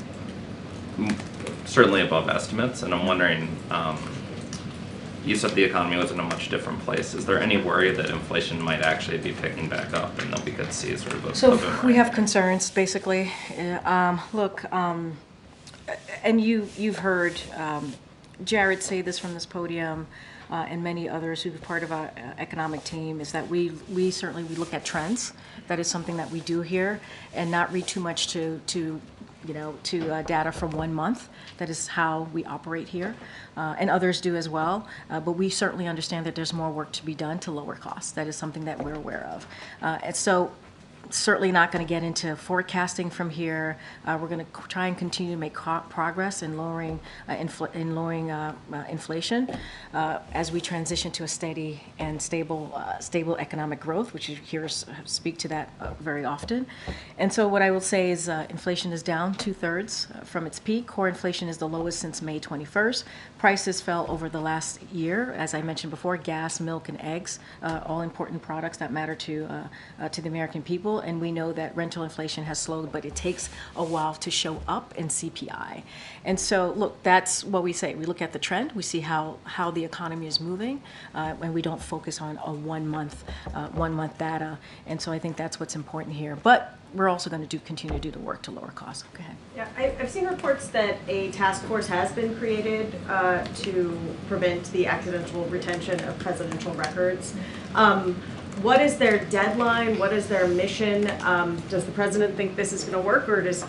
certainly above estimates. And I'm wondering, you said the economy was in a much different place. Is there any worry that inflation might actually be picking back up and that we could see sort of a So we have concerns, basically. Look, and you've heard Jared say this from this podium, and many others who are part of our economic team, is that we certainly look at trends. That is something that we do here, and not read too much to data from 1 month. That is how we operate here, and others do as well. But we certainly understand that there's more work to be done to lower costs. That is something that we're aware of, and so. Certainly not going to get into forecasting from here. We're going to try and continue to make progress in lowering inflation as we transition to a steady and stable economic growth, which you hear us speak to that very often. And so what I will say is inflation is down 2/3 from its peak. Core inflation is the lowest since May 21st. Prices fell over the last year, as I mentioned before, gas, milk, and eggs, all important products that matter to the American people. And we know that rental inflation has slowed, but it takes a while to show up in CPI. And so, look, that's what we say. We look at the trend, we see how the economy is moving, and we don't focus on a 1 month data. And so I think that's what's important here. But we're also going to continue to do the work to lower costs. Go ahead. Yeah, I've seen reports that a task force has been created to prevent the accidental retention of presidential records. What is their deadline? What is their mission? Does the president think this is going to work, or is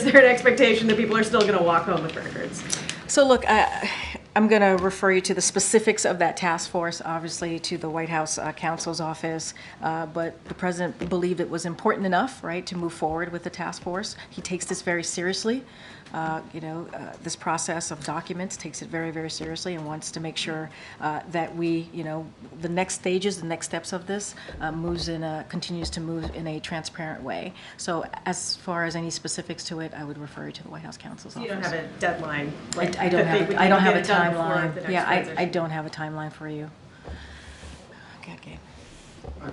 there an expectation that people are still going to walk home with records? So look, I'm going to refer you to the specifics of that task force, obviously to the White House counsel's office, but the president believed it was important enough, right, to move forward with the task force. He takes this very seriously. This process of documents takes it very, very seriously, and wants to make sure that we, the next stages, the next steps of this continues to move in a transparent way. So as far as any specifics to it, I would refer you to the White House counsel's office. You don't have a deadline? I don't have a timeline. Yeah, I don't have a timeline for you. Okay.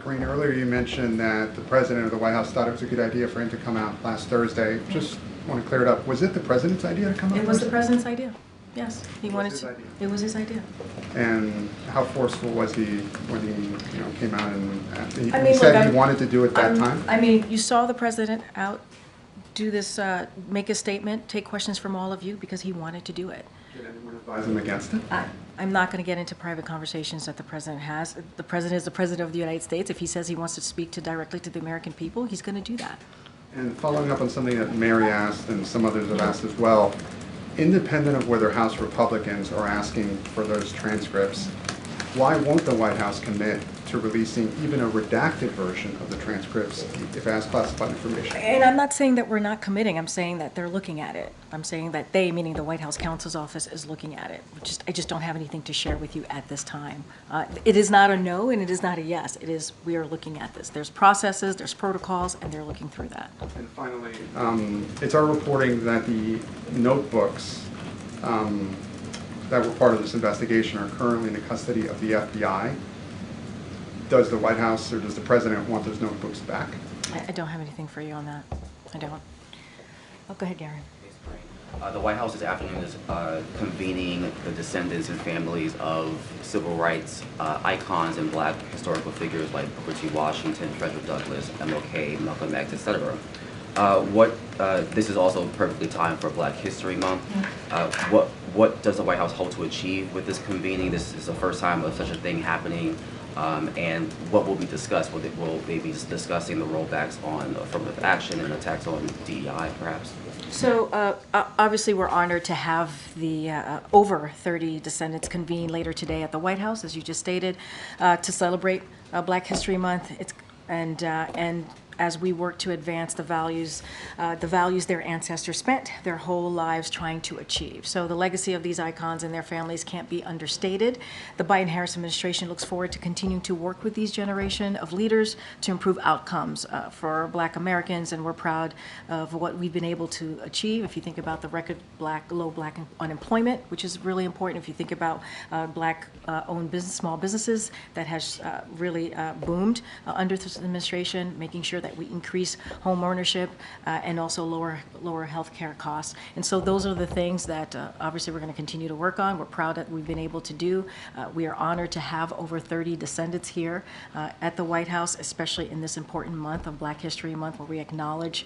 Karine, earlier you mentioned that the president of the White House thought it was a good idea for him to come out last Thursday. Just want to clear it up. Was it the president's idea to come out? It was the president's idea. Yes, he wanted to. It was his idea. And how forceful was he when he came out and he I mean, said look, he wanted to do it that time? I mean, you saw the president out do this, make a statement, take questions from all of you because he wanted to do it. Did anyone advise him against it? I'm not going to get into private conversations that the president has. The president is the president of the United States. If he says he wants to speak directly to the American people, he's going to do that. And following up on something that Mary asked and some others have asked as well, independent of whether House Republicans are asking for those transcripts, why won't the White House commit to releasing even a redacted version of the transcripts if it has classified information? And I'm not saying that we're not committing. I'm saying that they're looking at it. I'm saying that they, meaning the White House counsel's office, is looking at it. I just don't have anything to share with you at this time. It is not a no and it is not a yes. It is, we are looking at this. There's processes, there's protocols, and they're looking through that. And finally, it's our reporting that the notebooks that were part of this investigation are currently in the custody of the FBI. Does the White House or does the President want those notebooks back? I don't have anything for you on that. I don't. Oh, go ahead, Gary. The White House this afternoon is convening the descendants and families of civil rights icons and black historical figures like Booker T. Washington, Frederick Douglass, MLK, Malcolm X, etc. This is also perfectly timed for Black History Month. What does the White House hope to achieve with this convening? This is the first time of such a thing happening. And what will be discussed? Will they be discussing the rollbacks on affirmative action and attacks on DEI, perhaps? So obviously we're honored to have the over 30 descendants convene later today at the White House, as you just stated, to celebrate Black History Month. And as we work to advance the values their ancestors spent their whole lives trying to achieve. So the legacy of these icons and their families can't be understated. The Biden-Harris administration looks forward to continuing to work with these generation of leaders to improve outcomes for Black Americans, and we're proud of what we've been able to achieve. If you think about the record low Black unemployment, which is really important. If you think about Black-owned small businesses, that has really boomed under this administration, making sure that we increase home ownership and also lower health care costs. And so those are the things that obviously we're going to continue to work on. We're proud that we've been able to do. We are honored to have over 30 descendants here at the White House, especially in this important month of Black History Month, where we acknowledge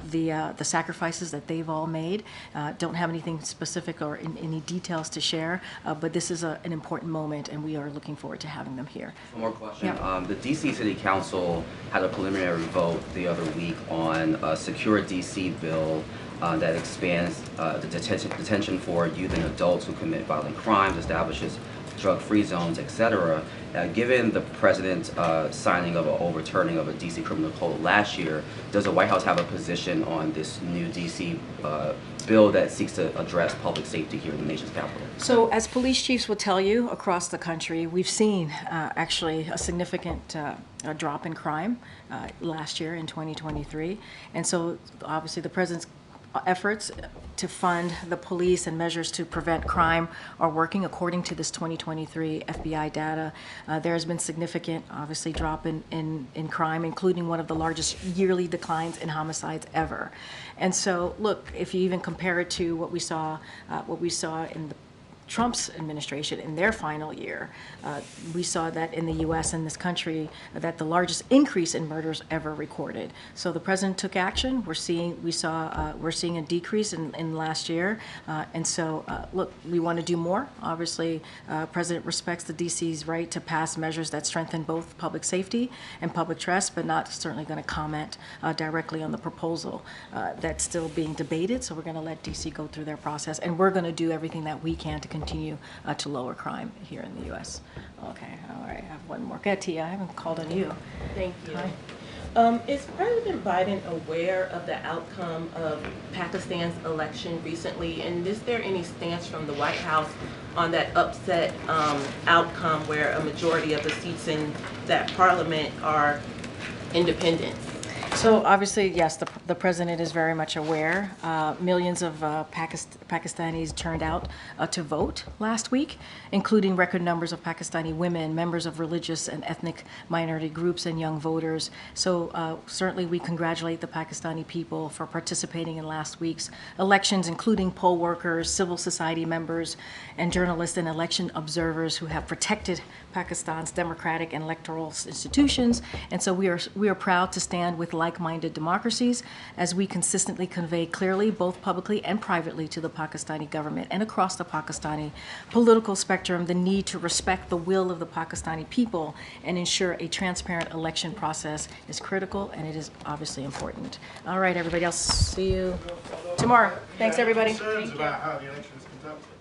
the sacrifices that they've all made. Don't have anything specific or any details to share, but this is an important moment, and we are looking forward to having them here. One more question. Yeah. The D.C. City Council had a preliminary vote the other week on a Secure D.C. bill that expands the detention for youth and adults who commit violent crimes, establishes drug-free zones, etc. Given the president's signing of an overturning of a D.C. criminal code last year, does the White House have a position on this new D.C. bill that seeks to address public safety here in the nation's capital? So as police chiefs will tell you across the country, we've seen actually a significant drop in crime last year in 2023. And so obviously the president's efforts to fund the police and measures to prevent crime are working. According to this 2023 FBI data, there has been significant, obviously, drop in crime, including one of the largest yearly declines in homicides ever. And so, look, if you even compare it to what we saw in the Trump's administration in their final year, we saw that in the U.S. and this country, that the largest increase in murders ever recorded. So the president took action. We're seeing a decrease in last year, and so look, we want to do more. Obviously, President respects the D.C.'s right to pass measures that strengthen both public safety and public trust, but not certainly going to comment directly on the proposal that's still being debated. So we're going to let D.C. go through their process, and we're going to do everything that we can to continue to lower crime here in the U.S. Okay, all right, I have one more. Go ahead, Tia, I haven't called on you. Thank you. Hi. Is President Biden aware of the outcome of Pakistan's election recently, and is there any stance from the White House on that upset outcome where a majority of the seats in that parliament are independents? So obviously, yes, the president is very much aware. Millions of Pakistanis turned out to vote last week, including record numbers of Pakistani women, members of religious and ethnic minority groups, and young voters. So certainly we congratulate the Pakistani people for participating in last week's elections, including poll workers, civil society members, and journalists and election observers who have protected Pakistan's democratic and electoral institutions. And so we are proud to stand with like-minded democracies as we consistently convey clearly, both publicly and privately, to the Pakistani government and across the Pakistani political spectrum the need to respect the will of the Pakistani people and ensure a transparent election process is critical, and it is obviously important. All right, everybody else, see you tomorrow. Thanks, everybody. Concerns about how the election is conducted.